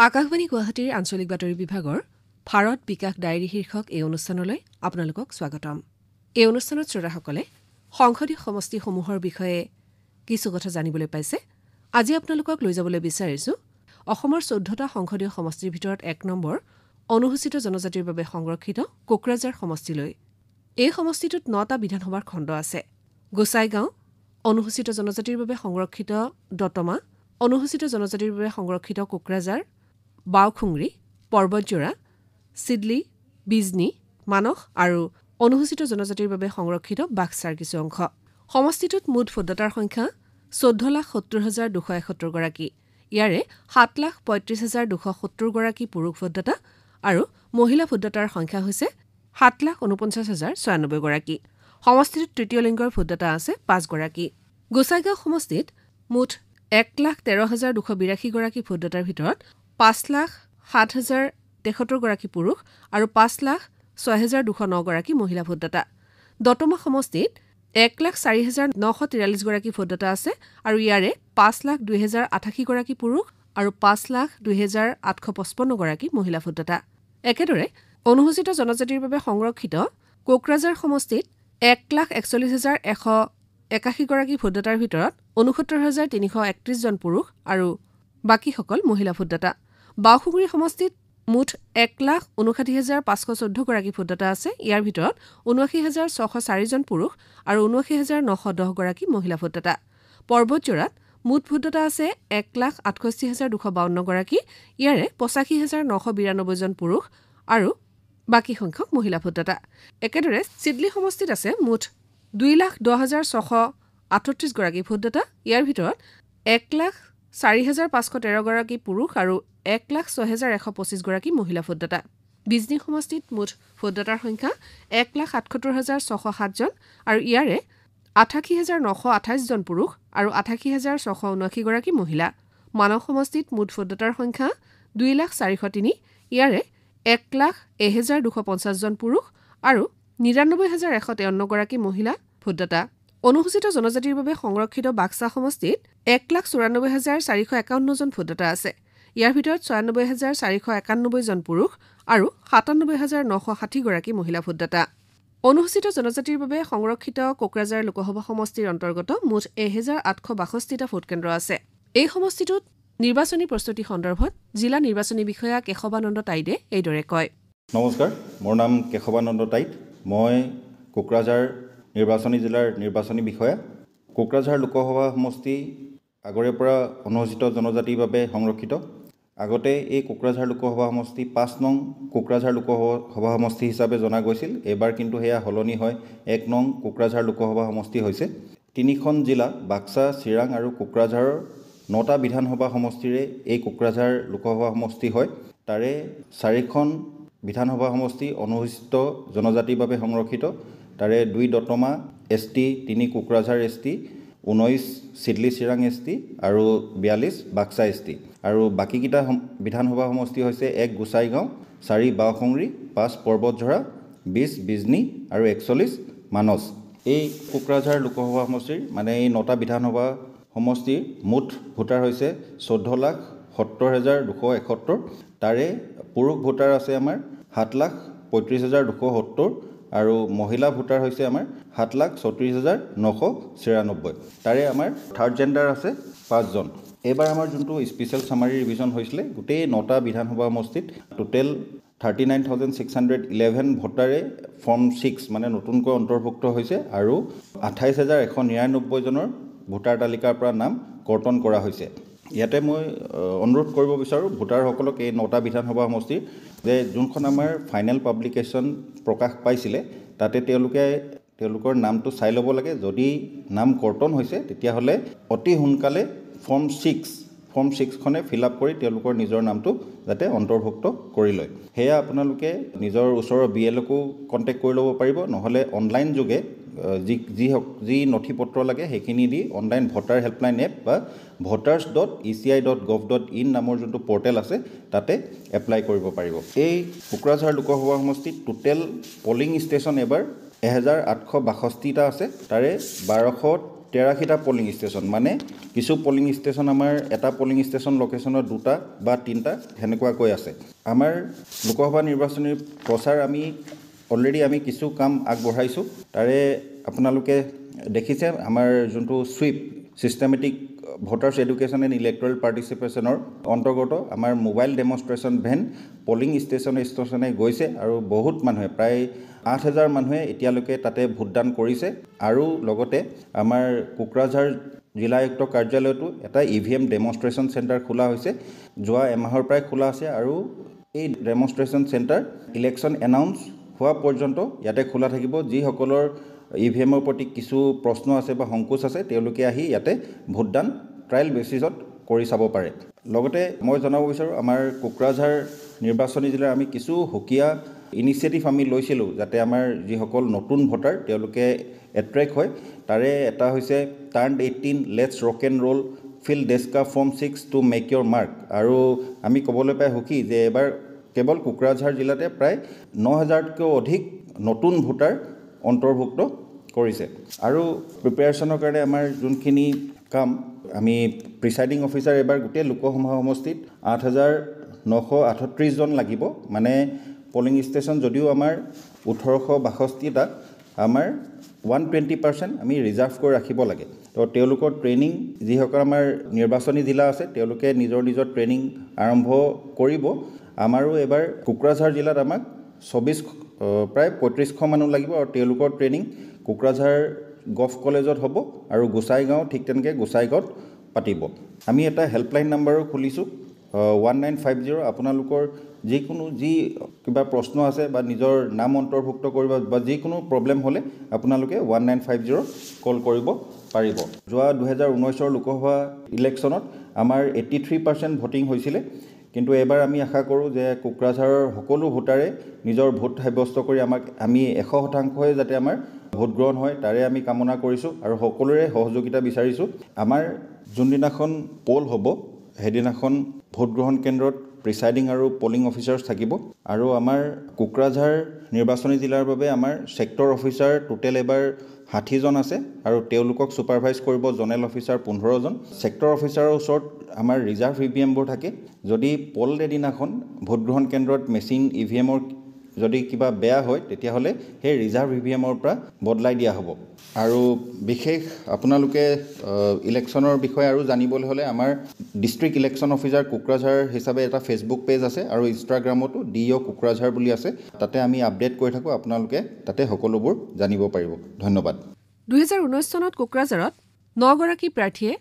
আকাশবাণী গুৱাহাটীৰ আঞ্চলিক বাতৰি বিভাগৰ ভাৰত বিকাশ ডায়েৰী শীৰ্ষক এই অনুষ্ঠানলৈ আপোনালোকক স্বাগতম। এই অনুষ্ঠানত শ্ৰোতাসকলে সংসদীয় সমষ্টিসমূহৰ বিষয়ে কিছু কথা জানিবলৈ পাইছে। আজি আপোনালোকক লৈ যাবলৈ বিচাৰিছো অসমৰ 14টা সংসদীয় সমষ্টিৰ ভিতৰত 1 নম্বৰ অনুসূচিত জনজাতিৰ বাবে সংৰক্ষিত কোকৰাঝাৰ সমষ্টিলৈ। এই সমষ্টিটোত 9টা বিধানসভাৰ খণ্ড আছে। গোসাইগাঁও অনুসূচিত জনজাতিৰ বাবে সংৰক্ষিত দতমা, অনুসূচিত জনজাতিৰ বাবে সংৰক্ষিত কোকৰাঝাৰ, বাওখুংৰি, পৰ্বতজোৰা, চিডলি, বিজনী, মানস আৰু অনুসূচিত জনজাতিৰ বাবে সংৰক্ষিত বাক্সাৰ কিছু অংশ। সমষ্টিটোত মুঠ ভোটদাতাৰ সংখ্যা 14,70,271 গৰাকী। ইয়াৰে 7,35,270 গৰাকী পুৰুষ ভোটদাতা আৰু মহিলা ভোটদাতাৰ সংখ্যা হৈছে 7,49,096 গৰাকী। সমষ্টিটোত তৃতীয় লিংগৰ ভোটদাতা আছে 5 গৰাকী। গোসাইগাঁও সমষ্টিত মুঠ 1,13,282 গৰাকী ভোটদাতাৰ ভিতৰত 5,07,073 গৰাকী পুৰুষ আৰু 5,06,209 গৰাকী মহিলা ভোটদাতা। দতমা সমষ্টিত 1,04,943 গৰাকী ভোটদাতা আছে আৰু ইয়াৰে 5,02,088 গৰাকী পুৰুষ আৰু 5,02,855 গৰাকী মহিলা ভোটদাতা। একেদৰে অনুসূচিত জনজাতিৰ বাবে সংৰক্ষিত কোকৰাঝাৰ সমষ্টিত 1,41,181 গৰাকী ভোটদাতাৰ ভিতৰত 69,331 জন পুৰুষ আৰু বাকীসকল মহিলা ভোটদাতা। বাওখুংৰি সমষ্টিত মুঠ 1,59,514 গৰাকী ভোটদাতা আছে। ইয়াৰ ভিতৰত 79,604 জন পুৰুষ আৰু 79,910 গৰাকী মহিলা ভোটদাতা। পৰ্বতজোৰাত মুঠ ভোটদাতা আছে 1,68,252 গৰাকী। ইয়াৰে 85,992 জন পুৰুষ আৰু বাকী সংখ্যক মহিলা ভোটদাতা। একেদৰে চিডলি সমষ্টিত আছে মুঠ 2,10,638 গৰাকী ভোটদাতা। ইয়াৰ ভিতৰত 1,04,513 গৰাকী পুৰুষ আৰু 1,06,125 গৰাকী মহিলা ভোটদাতা। বিজনী সমষ্টিত মুঠ ভোটদাতাৰ সংখ্যা 1,77,607 জন আৰু ইয়াৰে 88,928 জন পুৰুষ আৰু 88,679 গৰাকী মহিলা। মানস সমষ্টিত মুঠ ভোটদাতাৰ সংখ্যা 2,04,003। ইয়াৰে 1,01,250 জন পুৰুষ আৰু 99,153 গৰাকী মহিলা ভোটদাতা। অনুসূচিত জনজাতিৰ বাবে সংৰক্ষিত বাক্সা সমষ্টিত 1,94,451 জন ভোটদাতা আছে। ইয়াৰ ভিতৰত 96,491 জন পুৰুষ আৰু 97,960 গৰাকী মহিলা ভোটদাতা। অনুসূচিত জনজাতিৰ বাবে সংৰক্ষিত কোকৰাঝাৰ লোকসভা সমষ্টিৰ অন্তৰ্গত মুঠ 1,862টা ভোটকেন্দ্ৰ আছে। এই সমষ্টিটোত নিৰ্বাচনী প্ৰস্তুতি সন্দৰ্ভত জিলা নিৰ্বাচনী বিষয়া কেশৱানন্দ তাইডে এইদৰে কয়। নমস্কাৰ, মোৰ নাম কেশৱানন্দ তাইড। মই কোকৰাঝাৰ নিৰ্বাচনী জিলাৰ নিৰ্বাচনী বিষয়া। কোকৰাঝাৰ লোকসভা সমষ্টি আগৰে পৰা অনুসূচিত জনজাতিৰ বাবে সংৰক্ষিত। আগতে এই কোকৰাঝাৰ লোকসভা সমষ্টি 5 নং কোকৰাঝাৰ লোকসভা সমষ্টি হিচাপে জনা গৈছিল। এইবাৰ কিন্তু সেয়া সলনি হয় 1 নং কোকৰাঝাৰ লোকসভা সমষ্টি হৈছে। 3খন জিলা বাক্সা, চিৰাং আৰু কোকৰাঝাৰৰ 9টা বিধানসভা সমষ্টিৰে এই কোকৰাঝাৰ লোকসভা সমষ্টি হয়। তাৰে 4খন বিধানসভা সমষ্টি অনুসূচিত জনজাতিৰ বাবে সংৰক্ষিত। তাৰে 2 দতমা ST, 3 Kokrajhar ST, 19 Sidli Chirang ST আৰু 42 বাক্সা ST। আৰু বাকীকেইটা বিধানসভা সমষ্টি হৈছে 1 গোসাইগাঁও, 4 বাওখুংৰি, 5 পৰ্বতঝৰা, 20 বিজনী আৰু 41 মানস। এই কোকৰাঝাৰ লোকসভা সমষ্টিৰ মানে এই 9টা বিধানসভা সমষ্টিৰ মুঠ ভোটাৰ হৈছে 14,70,271। তাৰে পুৰুষ ভোটাৰ আছে আমাৰ 7,35,270 আৰু মহিলা ভোটাৰ হৈছে আমাৰ 7,34,993। তাৰে আমাৰ থাৰ্ড জেণ্ডাৰ আছে 5 জন। এইবাৰ আমাৰ যোনটো স্পেচিয়েল চামাৰী ৰিভিজন হৈছিলে, গোটেই 9টা বিধানসভা সমষ্টিত টোটেল 39,611 ভোটাৰে ফৰ্ম 6 মানে নতুনকৈ অন্তৰ্ভুক্ত হৈছে আৰু 28,199 জনৰ ভোটাৰ তালিকাৰ পৰা নাম কৰ্তন কৰা হৈছে। ইয়াতে মই অনুৰোধ কৰিব বিচাৰোঁ ভোটাৰসকলক এই 9টা বিধানসভা সমষ্টিৰ যে যোনখন আমাৰ ফাইনেল পাব্লিকেশ্যন প্ৰকাশ পাইছিলে তাতে তেওঁলোকৰ নামটো চাই ল'ব লাগে। যদি নাম কৰ্তন হৈছে তেতিয়াহ'লে অতি সোনকালে ফৰ্ম 6খনে ফিল আপ কৰি তেওঁলোকৰ নিজৰ নামটো যাতে অন্তৰ্ভুক্ত কৰি লয়। সেয়া আপোনালোকে নিজৰ ওচৰৰ BLকো কণ্টেক্ট কৰি ল'ব পাৰিব, নহ'লে অনলাইন যোগে যি নথি পত্ৰ লাগে সেইখিনি দি অনলাইন ভোটাৰ হেল্পলাইন এপ বা voters.eci.gov.in নামৰ যোনটো পৰ্টেল আছে তাতে এপ্লাই কৰিব পাৰিব। এই কোকৰাঝাৰ লোকসভা সমষ্টিত টোটেল পলিং ষ্টেচন এবাৰ 1,862টা আছে। তাৰে 83টা পলিং ষ্টেচন, মানে কিছু পলিং ষ্টেচন আমাৰ এটা পলিং ষ্টেচন লোকেশ্যনত 2টা বা 3টা সেনেকুৱাকৈ আছে। আমাৰ লোকসভা নিৰ্বাচনী প্ৰচাৰ অলৰেডি আমি কিছু কাম আগবঢ়াইছোঁ। তাৰে আপোনালোকে দেখিছে আমাৰ যোনটো SVEEP systematic voters education and electoral পাৰ্টিচিপেশ্যনৰ অন্তৰ্গত আমাৰ মোবাইল ডেমনষ্ট্ৰেশ্যন ভেন পলিং ষ্টেচনে গৈছে আৰু বহুত মানুহে প্ৰায় 8,000 মানুহে এতিয়ালৈকে তাতে ভোটদান কৰিছে। আৰু লগতে আমাৰ কোকৰাঝাৰ জিলা আয়ুক্ত কাৰ্যালয়তো এটা EVM ডেমনষ্ট্ৰেশ্যন চেণ্টাৰ খোলা হৈছে, যোৱা এমাহৰ পৰাই খোলা আছে। আৰু এই ডেমনষ্ট্ৰেশ্যন চেণ্টাৰ ইলেকশ্যন এনাউন্স হোৱা পৰ্যন্ত ইয়াতে খোলা থাকিব। যিসকলৰ EVMৰ প্ৰতি কিছু প্ৰশ্ন আছে বা সংকোচ আছে তেওঁলোকে আহি ইয়াতে ভোটদান ট্ৰায়েল বেচিছত কৰি চাব পাৰে। লগতে মই জনাব বিচাৰোঁ আমাৰ কোকৰাঝাৰ নিৰ্বাচনী জিলাৰ আমি কিছু সুকীয়া ইনিচিয়েটিভ আমি লৈছিলোঁ যাতে আমাৰ যিসকল নতুন ভোটাৰ তেওঁলোকে এট্ৰেক্ট হয়। তাৰে এটা হৈছে turn 18 let's rock and roll ফিল ডেস্কা from 6 to make your mark. আৰু আমি ক'বলৈ পাই সুখী যে এবাৰ কেৱল কোকৰাঝাৰ জিলাতে প্ৰায় 9,000তকৈও অধিক নতুন ভোটাৰ অন্তৰ্ভুক্ত কৰিছে। আৰু প্ৰিপেৰেশ্যনৰ কাৰণে আমাৰ যোনখিনি কাম আমি প্ৰিচাইডিং অফিচাৰ এবাৰ গোটেই লোকসভা সমষ্টিত 8,938 জন লাগিব। মানে পলিং ষ্টেচন যদিও আমাৰ 1,862টা, আমাৰ 120% আমি ৰিজাৰ্ভ কৰি ৰাখিব লাগে। তো তেওঁলোকৰ ট্ৰেইনিং যিসকল আমাৰ নিৰ্বাচনী জিলা আছে তেওঁলোকে নিজৰ ট্ৰেইনিং আৰম্ভ কৰিব। আমাৰো এবাৰ কোকৰাঝাৰ জিলাত আমাক প্ৰায় 3500 মানুহ লাগিব আৰু তেওঁলোকৰ ট্ৰেইনিং কোকৰাঝাৰ গভ কলেজত হ'ব আৰু গোসাইগাঁও ঠিক তেনেকৈ গোসাইগাঁৱত পাতিব। আমি এটা হেল্পলাইন নাম্বাৰো খুলিছোঁ 1950। আপোনালোকৰ যিকোনো কিবা প্ৰশ্ন আছে বা নিজৰ নাম অন্তৰ্ভুক্ত কৰিব বা যিকোনো প্ৰব্লেম হ'লে আপোনালোকে 1950 কল কৰিব পাৰিব। যোৱা 2019 লোকসভা ইলেকশ্যনত আমাৰ 83% ভোটিং হৈছিলে, কিন্তু এবাৰ আমি আশা কৰোঁ যে কোকৰাঝাৰৰ সকলো ভোটাৰে নিজৰ ভোট সাব্যস্ত কৰি আমি 100% যাতে আমাৰ ভোট গ্ৰহণ হয় তাৰে আমি কামনা কৰিছোঁ আৰু সকলোৰে সহযোগিতা বিচাৰিছোঁ। আমাৰ যোনদিনাখন পল হ'ব সেইদিনাখন ভোট গ্ৰহণ কেন্দ্ৰত প্ৰিচাইডিং আৰু পলিং অফিচাৰ্ছ থাকিব। আৰু আমাৰ কোকৰাঝাৰ নিৰ্বাচনী জিলাৰ বাবে আমাৰ ছেক্টৰ অফিচাৰ টোটেল এবাৰ 60 জন আছে আৰু তেওঁলোকক ছুপাৰভাইজ কৰিব জনেল অফিচাৰ 15 জন। ছেক্টৰ অফিচাৰৰ ওচৰত আমাৰ ৰিজাৰ্ভ EVMবোৰ থাকে। যদি পল দিনাখন ভোটগ্ৰহণ কেন্দ্ৰত মেচিন EVMৰ যদি কিবা বেয়া হয় তেতিয়াহ'লে সেই ৰিজাৰ্ভ EVMৰ পৰা বদলাই দিয়া হ'ব। আৰু বিশেষ আপোনালোকে ইলেকশ্যনৰ বিষয়ে আৰু জানিবলৈ হ'লে আমাৰ ডিষ্ট্ৰিক্ট ইলেকশ্যন অফিচাৰ কোকৰাঝাৰ হিচাপে এটা ফেচবুক পেজ আছে আৰু ইনষ্টাগ্ৰামতো DO কোকৰাঝাৰ বুলি আছে, তাতে আমি আপডেট কৰি থাকোঁ। আপোনালোকে তাতে সকলোবোৰ জানিব পাৰিব। ধন্যবাদ। 2019 চনত কোকৰাঝাৰত 9 গৰাকী প্ৰাৰ্থীয়ে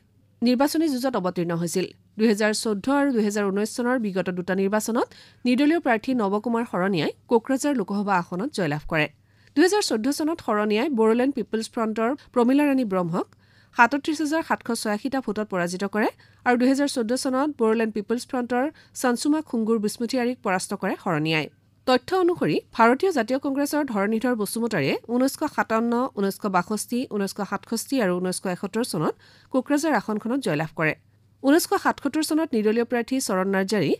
নিৰ্বাচনী যুঁজত অৱতীৰ্ণ হৈছিল। 2014 আৰু 2019 চনৰ বিগত দুটা নিৰ্বাচনত নিৰ্দলীয় প্ৰাৰ্থী নৱকুমাৰ শৰণীয়াই কোকৰাঝাৰ লোকসভা আসনত জয়লাভ কৰে। 2014 চনত শৰণীয়াই বড়োলেণ্ড পিপলছ ফ্ৰণ্টৰ প্ৰমীলা ৰাণী ব্ৰহ্মক 37,786টা ভোটত পৰাজিত কৰে আৰু 2014 চনত বড়োলেণ্ড পিপলছ ফ্ৰণ্টৰ চনচুমা খুংগুৰ বিস্মৃতিয়াৰীক পৰাস্ত কৰে শৰণীয়াই। তথ্য অনুসৰি ভাৰতীয় জাতীয় কংগ্ৰেছৰ ধৰণীধৰ বসুমতাৰীয়ে 1957, 1962, 1967 আৰু 1971 চনত কোকৰাঝাৰ আসনখনত জয়লাভ কৰে। 1977 চনত নিৰ্দলীয় প্ৰাৰ্থী চৰণ নাৰ্জাৰী,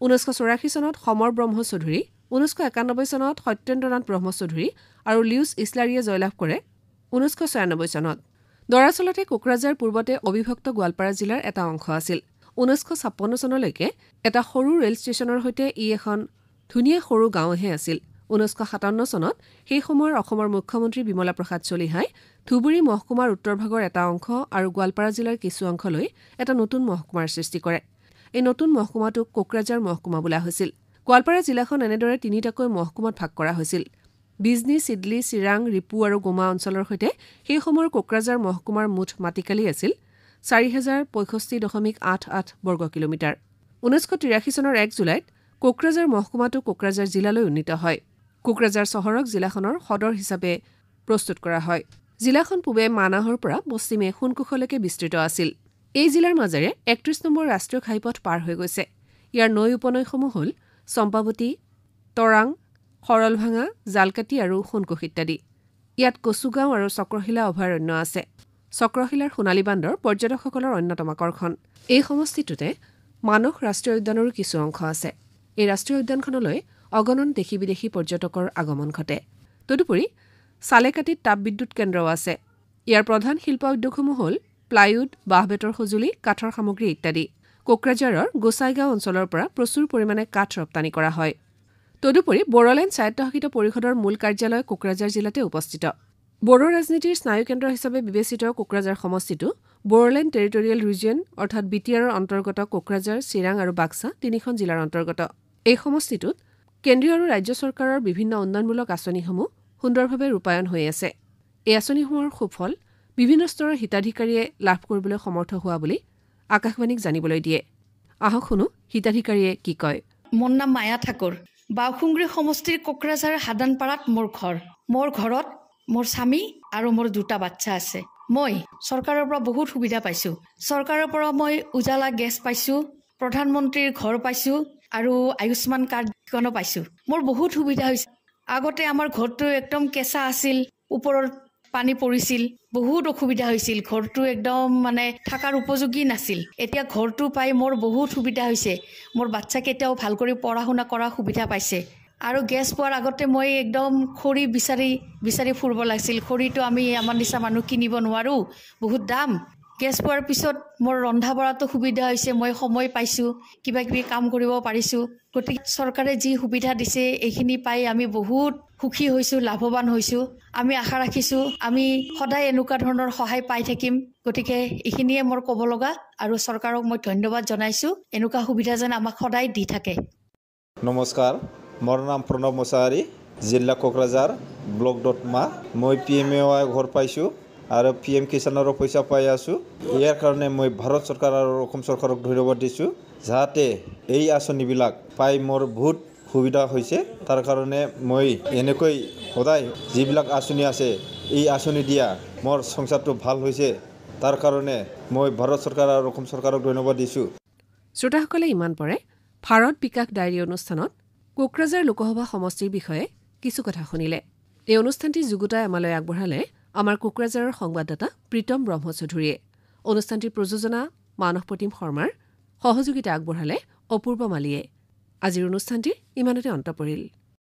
1984 চনত সমৰ ব্ৰহ্ম চৌধুৰী, 1991 চনত সত্যেন্দ্ৰনাথ ব্ৰহ্ম চৌধুৰী আৰু লিউচ ইছলাৰীয়ে জয়লাভ কৰে 1996 চনত। দৰাচলতে কোকৰাঝাৰ পূৰ্বতে অবিভক্ত গোৱালপাৰা জিলাৰ এটা অংশ আছিল। 1956 চনলৈকে এটা সৰু ৰেল ষ্টেচনৰ সৈতে ই এখন ধুনীয়া সৰু গাঁৱহে আছিল। 1957 চনত সেই সময়ৰ অসমৰ মুখ্যমন্ত্ৰী বিমলা প্ৰসাদ চলিহাই ধুবুৰী মহকুমাৰ উত্তৰ ভাগৰ এটা অংশ আৰু গোৱালপাৰা জিলাৰ কিছু অংশলৈ এটা নতুন মহকুমাৰ সৃষ্টি কৰে। এই নতুন মহকুমাটোক কোকৰাঝাৰ মহকুমা বোলা হৈছিল। গোৱালপাৰা জিলাখন এনেদৰে 3টাকৈ মহকুমাত ভাগ কৰা হৈছিল। বিজনী, চিডলি, চিৰাং, ৰিপু আৰু গোমা অঞ্চলৰ সৈতে সেই সময়ৰ কোকৰাঝাৰ মহকুমাৰ মুঠ মাটিকালি আছিল 4,065.88 বৰ্গ কিলোমিটাৰ। 1983 চনৰ 1 জুলাইত কোকৰাঝাৰ মহকুমাটো কোকৰাঝাৰ জিলালৈ উন্নীত হয়। কোকৰাঝাৰ চহৰক জিলাখনৰ সদৰ হিচাপে প্ৰস্তুত কৰা হয়। জিলাখন পূবে মানাহৰ পৰা পশ্চিমে সোণকোষলৈকে বিস্তৃত আছিল। এই জিলাৰ মাজেৰে 31 নম্বৰ ৰাষ্ট্ৰীয় ঘাইপথ পাৰ হৈ গৈছে। ইয়াৰ নৈ উপনৈসমূহ হ'ল চম্পাৱতী, তৰাং, সৰলভাঙা, জালকাটি আৰু সোণকোষ ইত্যাদি। ইয়াত কচুগাঁও আৰু চক্ৰশিলা অভয়াৰণ্য আছে। চক্ৰশিলাৰ সোণালী বান্দৰ পৰ্যটকসকলৰ অন্যতম আকৰ্ষণ। এই সমষ্টিটোতে মানস ৰাষ্ট্ৰীয় উদ্যানৰো কিছু অংশ আছে। এই ৰাষ্ট্ৰীয় উদ্যানখনলৈ অগণন দেশী বিদেশী পৰ্যটকৰ আগমন ঘটে। তদুপৰি চালেকাটিত তাপবিদ্যুৎ কেন্দ্ৰও আছে। ইয়াৰ প্ৰধান শিল্প উদ্যোগসমূহ হ'ল প্লাইউড, বাঁহ-বেতৰ সঁজুলি, কাঠৰ সামগ্ৰী ইত্যাদি। কোকৰাঝাৰৰ গোসাইগাঁও অঞ্চলৰ পৰা প্ৰচুৰ পৰিমাণে কাঠ ৰপ্তানি কৰা হয়। তদুপৰি বড়োলেণ্ড স্বায়ত্তশাসিত পৰিষদৰ মূল কাৰ্যালয় কোকৰাঝাৰ জিলাতে উপস্থিত। বড়ো ৰাজনীতিৰ স্নায়ুকেন্দ্ৰ হিচাপে বিবেচিত কোকৰাঝাৰ সমষ্টিটো বড়োলেণ্ড টেৰিটৰিয়েল ৰিজিয়ন অৰ্থাৎ BTR অন্তৰ্গত কোকৰাঝাৰ, চিৰাং আৰু বাক্সা তিনিখন জিলাৰ অন্তৰ্গত। এই সমষ্টিটোত কেন্দ্ৰীয় আৰু ৰাজ্য চৰকাৰৰ বিভিন্ন উন্নয়নমূলক আঁচনিসমূহ সুন্দৰভাৱে ৰূপায়ণ হৈ আছে। এই আঁচনিসমূহৰ সুফল বিভিন্ন স্তৰৰ হিতাধিকাৰীয়ে লাভ কৰিবলৈ সমৰ্থ হোৱা বুলি আকাশবাণীক জানিবলৈ দিয়ে। আহক শুনো হিতাধিকাৰীয়ে কি কয়। মোৰ নাম মায়া ঠাকুৰ। বাওসুংগুৰি সমষ্টিৰ কোকৰাঝাৰ হাদানপাৰাত মোৰ ঘৰ। মোৰ ঘৰত মোৰ স্বামী আৰু মোৰ 2টা বাচ্চা আছে। মই চৰকাৰৰ পৰা বহুত সুবিধা পাইছোঁ। চৰকাৰৰ পৰা মই উজালা গেছ পাইছোঁ, প্ৰধানমন্ত্ৰীৰ ঘৰ পাইছোঁ আৰু আয়ুষ্মান কাৰ্ডখনো পাইছোঁ। মোৰ বহুত সুবিধা হৈছে। আগতে আমাৰ ঘৰটো একদম কেঁচা আছিল, ওপৰত পানী পৰিছিল, বহুত অসুবিধা হৈছিল। ঘৰটো একদম থকাৰ উপযোগী নাছিল। এতিয়া ঘৰটো পাই মোৰ বহুত সুবিধা হৈছে। মোৰ বাচ্চাকেইটাও ভাল কৰি পঢ়া শুনা কৰা সুবিধা পাইছে। আৰু গেছ পোৱাৰ আগতে মই একদম খৰি বিচাৰি ফুৰিব লাগিছিল। খৰিটো আমি আমাৰ নিচিনা মানুহ কিনিব নোৱাৰোঁ, বহুত দাম। গেছ পোৱাৰ পিছত মোৰ ৰন্ধা বঢ়াতো সুবিধা হৈছে। মই সময় পাইছোঁ, কিবা কিবি কাম কৰিব পাৰিছোঁ। গতিকে চৰকাৰে যি সুবিধা দিছে এইখিনি পাই আমি বহুত সুখী হৈছোঁ, লাভৱান হৈছোঁ। আমি আশা ৰাখিছোঁ আমি সদায় এনেকুৱা ধৰণৰ সহায় পাই থাকিম। গতিকে এইখিনিয়ে মোৰ ক'ব লগা আৰু চৰকাৰক মই ধন্যবাদ জনাইছোঁ। এনেকুৱা সুবিধা যেন আমাক সদায় দি থাকে। নমস্কাৰ, মোৰ নাম প্ৰণৱ মছাহাৰী, জিলা কোকৰাঝাৰ, ব্লক দতমা। মই PMAY ঘৰ পাইছোঁ আৰু PM কিষাণৰো পইচা পাই আছোঁ। ইয়াৰ কাৰণে মই ভাৰত চৰকাৰ আৰু অসম চৰকাৰক ধন্যবাদ দিছোঁ, যাতে এই আঁচনিবিলাক পাই মোৰ বহুত সুবিধা হৈছে। তাৰ কাৰণে মই এনেকৈ সদায় যিবিলাক আঁচনি আছে এই আঁচনি দিয়া মোৰ সংসাৰটো ভাল হৈছে। তাৰ কাৰণে মই ভাৰত চৰকাৰ আৰু অসম চৰকাৰক ধন্যবাদ দিছোঁ। শ্ৰোতাসকলে ইমান পৰে ভাৰত বিকাশ ডায়েৰী অনুষ্ঠানত কোকৰাঝাৰ লোকসভা সমষ্টিৰ বিষয়ে কিছু কথা শুনিলে। এই অনুষ্ঠানটি যুগুতাই আমালৈ আগবঢ়ালে আমাৰ কোকৰাঝাৰৰ সংবাদদাতা প্ৰীতম ব্ৰহ্ম চৌধুৰীয়ে। অনুষ্ঠানটিৰ প্ৰযোজনা মানস প্ৰতিম শৰ্মাৰ, সহযোগিতা আগবঢ়ালে অপূৰ্ব মালিয়ে। আজিৰ অনুষ্ঠানটিৰ ইমানতে অন্ত পৰিল।